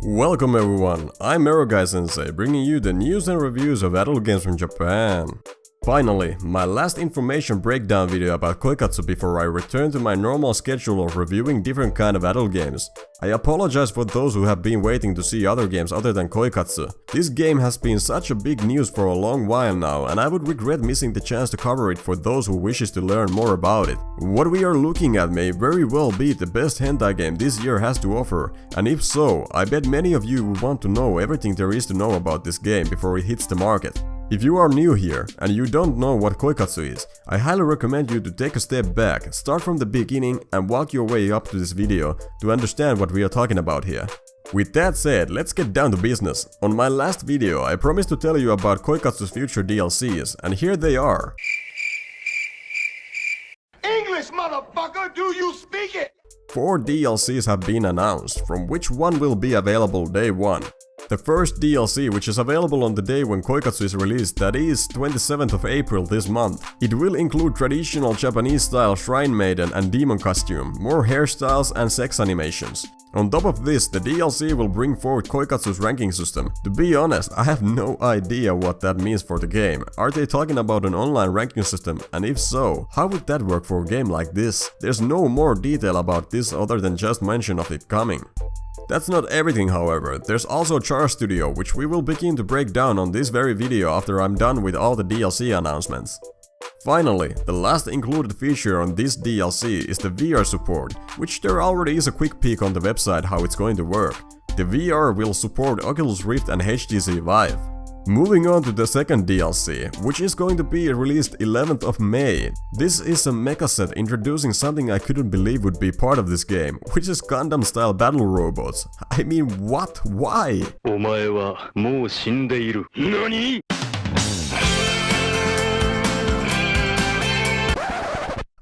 Welcome everyone, I'm EroGuySensei, bringing you the news and reviews of adult games from Japan. Finally, my last information breakdown video about Koikatsu before I return to my normal schedule of reviewing different kind of adult games. I apologize for those who have been waiting to see other games other than Koikatsu. This game has been such a big news for a long while now, and I would regret missing the chance to cover it for those who wishes to learn more about it. What we are looking at may very well be the best hentai game this year has to offer, and if so, I bet many of you will want to know everything there is to know about this game before it hits the market. If you are new here and you don't know what Koikatsu is, I highly recommend you to take a step back, start from the beginning and walk your way up to this video to understand what we are talking about here. With that said, let's get down to business. On my last video I promised to tell you about Koikatsu's future DLCs, and here they are. English, motherfucker, do you speak it? 4 DLCs have been announced, from which one will be available day 1. The first DLC, which is available on the day when Koikatsu is released, that is 27th of April this month. It will include traditional Japanese style shrine maiden and demon costume, more hairstyles and sex animations. On top of this, the DLC will bring forward Koikatsu's ranking system. To be honest, I have no idea what that means for the game. Are they talking about an online ranking system? And if so, how would that work for a game like this? There's no more detail about this other than just mention of it coming. That's not everything, however. There's also Char Studio, which we will begin to break down on this very video after I'm done with all the DLC announcements. Finally, the last included feature on this DLC is the VR support, which there already is a quick peek on the website how it's going to work. The VR will support Oculus Rift and HTC Vive. Moving on to the second DLC, which is going to be released 11th of May. This is a mecha set introducing something I couldn't believe would be part of this game, which is Gundam style battle robots. I mean, what? Why? お前はもう死んでいる。何?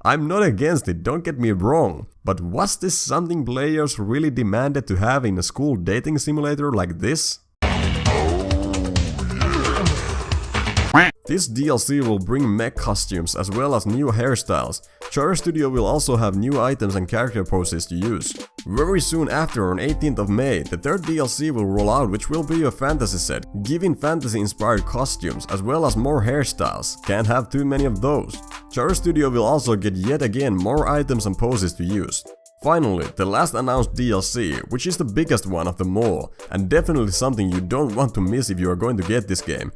I'm not against it, don't get me wrong, but was this something players really demanded to have in a school dating simulator like this? This DLC will bring mech costumes as well as new hairstyles. Char Studio will also have new items and character poses to use. Very soon after, on 18th of May, the third DLC will roll out, which will be a fantasy set, giving fantasy-inspired costumes as well as more hairstyles. Can't have too many of those. Char Studio will also get yet again more items and poses to use. Finally, the last announced DLC, which is the biggest one of them all, and definitely something you don't want to miss if you are going to get this game.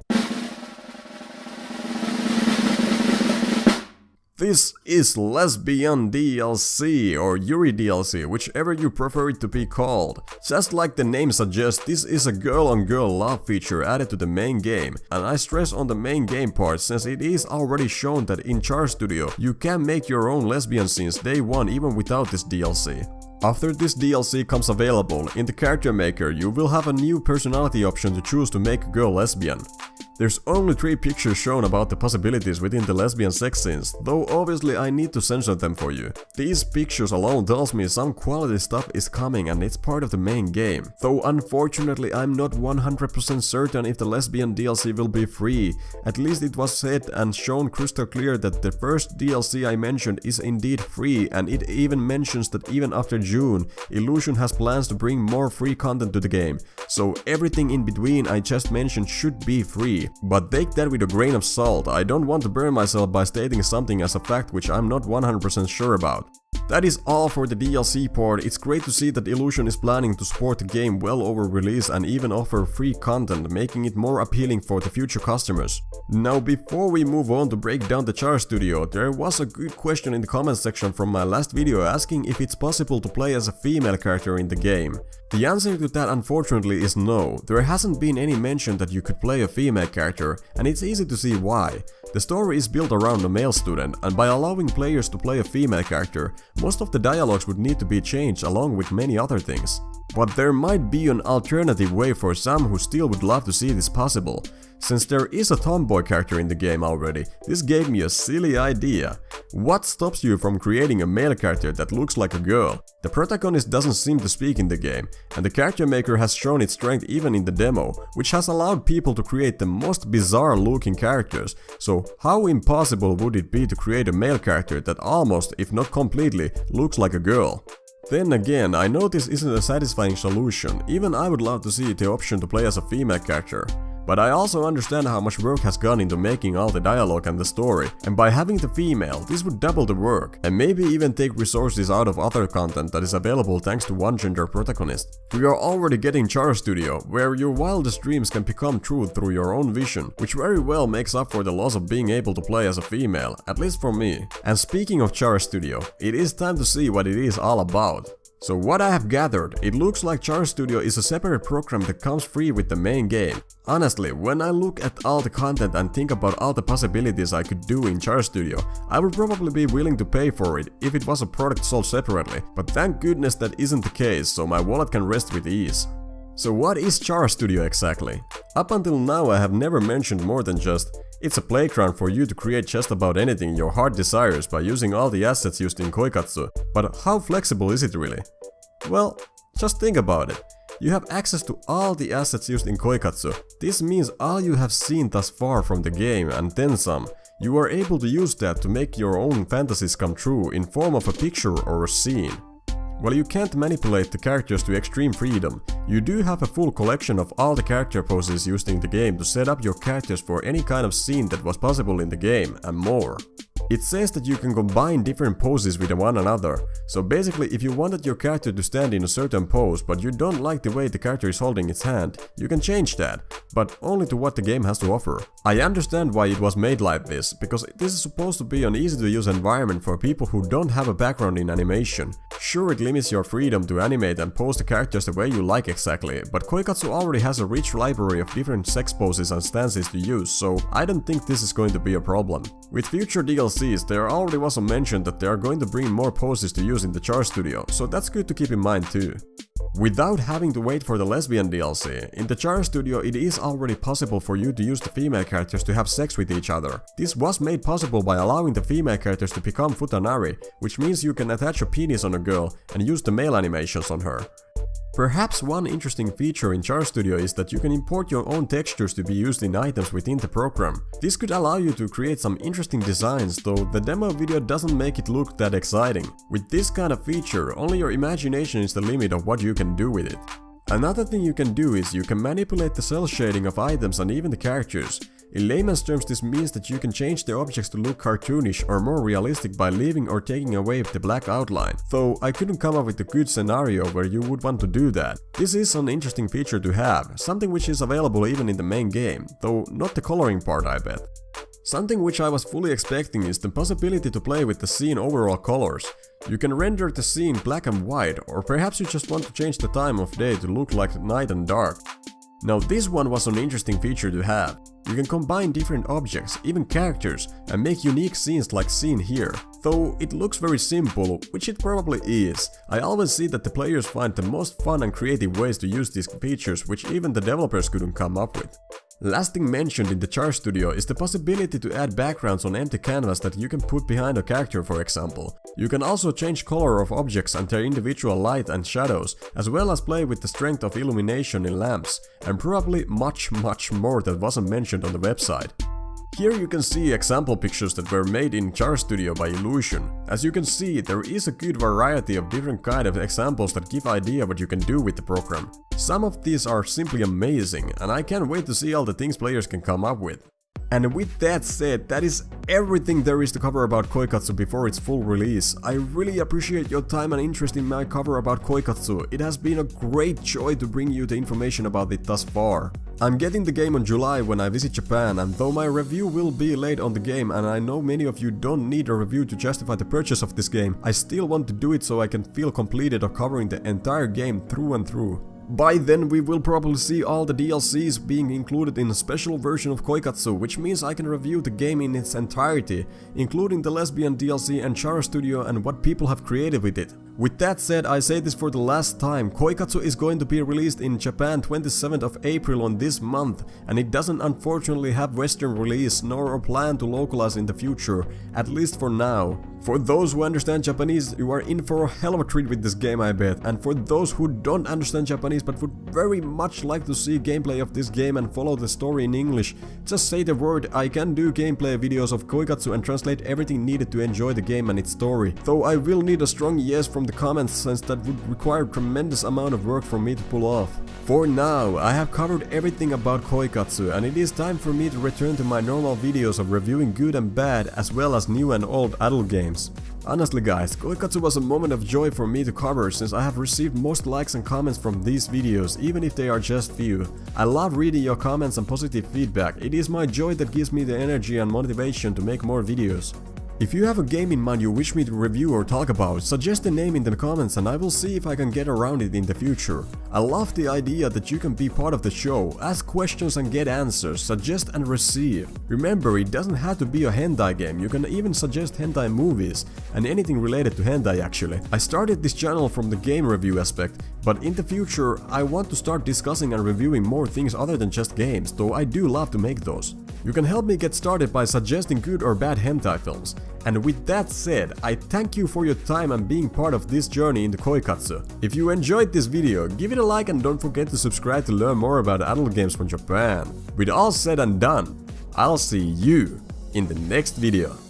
This is Lesbian DLC or Yuri DLC, whichever you prefer it to be called. Just like the name suggests, this is a girl-on-girl love feature added to the main game, and I stress on the main game part since it is already shown that in Char Studio you can make your own lesbian scenes day 1 even without this DLC. After this DLC comes available, in the character maker you will have a new personality option to choose to make a girl lesbian. There's only 3 pictures shown about the possibilities within the lesbian sex scenes, though obviously I need to censor them for you. These pictures alone tells me some quality stuff is coming and it's part of the main game. Though unfortunately I'm not 100% certain if the lesbian DLC will be free. At least it was said and shown crystal clear that the first DLC I mentioned is indeed free, and it even mentions that even after June, Illusion has plans to bring more free content to the game. So everything in between I just mentioned should be free. But take that with a grain of salt. I don't want to burn myself by stating something as a fact which I'm not 100% sure about. That is all for the DLC part. It's great to see that Illusion is planning to support the game well over release and even offer free content, making it more appealing for the future customers. Now, before we move on to break down the Char Studio, there was a good question in the comment section from my last video asking if it's possible to play as a female character in the game. The answer to that unfortunately is no. There hasn't been any mention that you could play a female character, and it's easy to see why. The story is built around a male student, and by allowing players to play a female character, most of the dialogues would need to be changed along with many other things. But there might be an alternative way for some who still would love to see this possible. Since there is a tomboy character in the game already, this gave me a silly idea. What stops you from creating a male character that looks like a girl? The protagonist doesn't seem to speak in the game, and the character maker has shown its strength even in the demo, which has allowed people to create the most bizarre looking characters. So how impossible would it be to create a male character that almost, if not completely, looks like a girl? Then again, I know this isn't a satisfying solution, even I would love to see the option to play as a female character. But I also understand how much work has gone into making all the dialogue and the story, and by having the female, this would double the work, and maybe even take resources out of other content that is available thanks to one gender protagonist. We are already getting Char Studio, where your wildest dreams can become true through your own vision, which very well makes up for the loss of being able to play as a female, at least for me. And speaking of Char Studio, it is time to see what it is all about. So what I have gathered, it looks like Char Studio is a separate program that comes free with the main game. Honestly, when I look at all the content and think about all the possibilities I could do in Char Studio, I would probably be willing to pay for it if it was a product sold separately, but thank goodness that isn't the case, so my wallet can rest with ease. So what is Char Studio exactly? Up until now I have never mentioned more than just it's a playground for you to create just about anything your heart desires by using all the assets used in Koikatsu, but how flexible is it really? Well, just think about it. You have access to all the assets used in Koikatsu. This means all you have seen thus far from the game and then some. You are able to use that to make your own fantasies come true in form of a picture or a scene. While you can't manipulate the characters to extreme freedom, you do have a full collection of all the character poses used in the game to set up your characters for any kind of scene that was possible in the game, and more. It says that you can combine different poses with one another, so basically if you wanted your character to stand in a certain pose but you don't like the way the character is holding its hand, you can change that, but only to what the game has to offer. I understand why it was made like this, because this is supposed to be an easy to use environment for people who don't have a background in animation. Sure, it limits your freedom to animate and pose the characters the way you like exactly, but Koikatsu already has a rich library of different sex poses and stances to use, so I don't think this is going to be a problem. With future DLCs, there already was a mention that they are going to bring more poses to use in the Char Studio, so that's good to keep in mind too. Without having to wait for the Lesbian DLC, in the Char Studio it is already possible for you to use the female characters to have sex with each other. This was made possible by allowing the female characters to become futanari, which means you can attach a penis on a girl and use the male animations on her. Perhaps one interesting feature in Char Studio is that you can import your own textures to be used in items within the program. This could allow you to create some interesting designs, though the demo video doesn't make it look that exciting. With this kind of feature, only your imagination is the limit of what you can do with it. Another thing you can do is you can manipulate the cel shading of items and even the characters. In layman's terms, this means that you can change the objects to look cartoonish or more realistic by leaving or taking away the black outline, though I couldn't come up with a good scenario where you would want to do that. This is an interesting feature to have, something which is available even in the main game, though not the coloring part, I bet. Something which I was fully expecting is the possibility to play with the scene overall colors. You can render the scene black and white, or perhaps you just want to change the time of day to look like night and dark. Now this one was an interesting feature to have. You can combine different objects, even characters, and make unique scenes like seen here. Though it looks very simple, which it probably is, I always see that the players find the most fun and creative ways to use these features which even the developers couldn't come up with. Last thing mentioned in the Char Studio is the possibility to add backgrounds on empty canvas that you can put behind a character, for example. You can also change color of objects and their individual light and shadows, as well as play with the strength of illumination in lamps, and probably much more that wasn't mentioned on the website. Here you can see example pictures that were made in Char Studio by Illusion. As you can see, there is a good variety of different kind of examples that give idea what you can do with the program. Some of these are simply amazing, and I can't wait to see all the things players can come up with. And with that said, that is everything there is to cover about Koikatsu before its full release. I really appreciate your time and interest in my cover about Koikatsu. It has been a great joy to bring you the information about it thus far. I'm getting the game on July when I visit Japan, and though my review will be late on the game and I know many of you don't need a review to justify the purchase of this game, I still want to do it so I can feel completed of covering the entire game through and through. By then we will probably see all the DLCs being included in a special version of Koikatsu, which means I can review the game in its entirety, including the Lesbian DLC and Char Studio and what people have created with it. With that said, I say this for the last time, Koikatsu is going to be released in Japan 27th of April on this month, and it doesn't unfortunately have Western release nor a plan to localize in the future, at least for now. For those who understand Japanese, you are in for a hell of a treat with this game, I bet, and for those who don't understand Japanese but would very much like to see gameplay of this game and follow the story in English, just say the word. I can do gameplay videos of Koikatsu and translate everything needed to enjoy the game and its story, though I will need a strong yes from the comments since that would require a tremendous amount of work for me to pull off. For now, I have covered everything about Koikatsu, and it is time for me to return to my normal videos of reviewing good and bad as well as new and old adult games. Honestly guys, Koikatsu was a moment of joy for me to cover since I have received most likes and comments from these videos, even if they are just few. I love reading your comments and positive feedback. It is my joy that gives me the energy and motivation to make more videos. If you have a game in mind you wish me to review or talk about, suggest a name in the comments and I will see if I can get around it in the future. I love the idea that you can be part of the show, ask questions and get answers, suggest and receive. Remember, it doesn't have to be a hentai game, you can even suggest hentai movies, and anything related to hentai actually. I started this channel from the game review aspect, but in the future I want to start discussing and reviewing more things other than just games, though I do love to make those. You can help me get started by suggesting good or bad hentai films. And with that said, I thank you for your time and being part of this journey into Koikatsu. If you enjoyed this video, give it a like and don't forget to subscribe to learn more about adult games from Japan. With all said and done, I'll see you in the next video.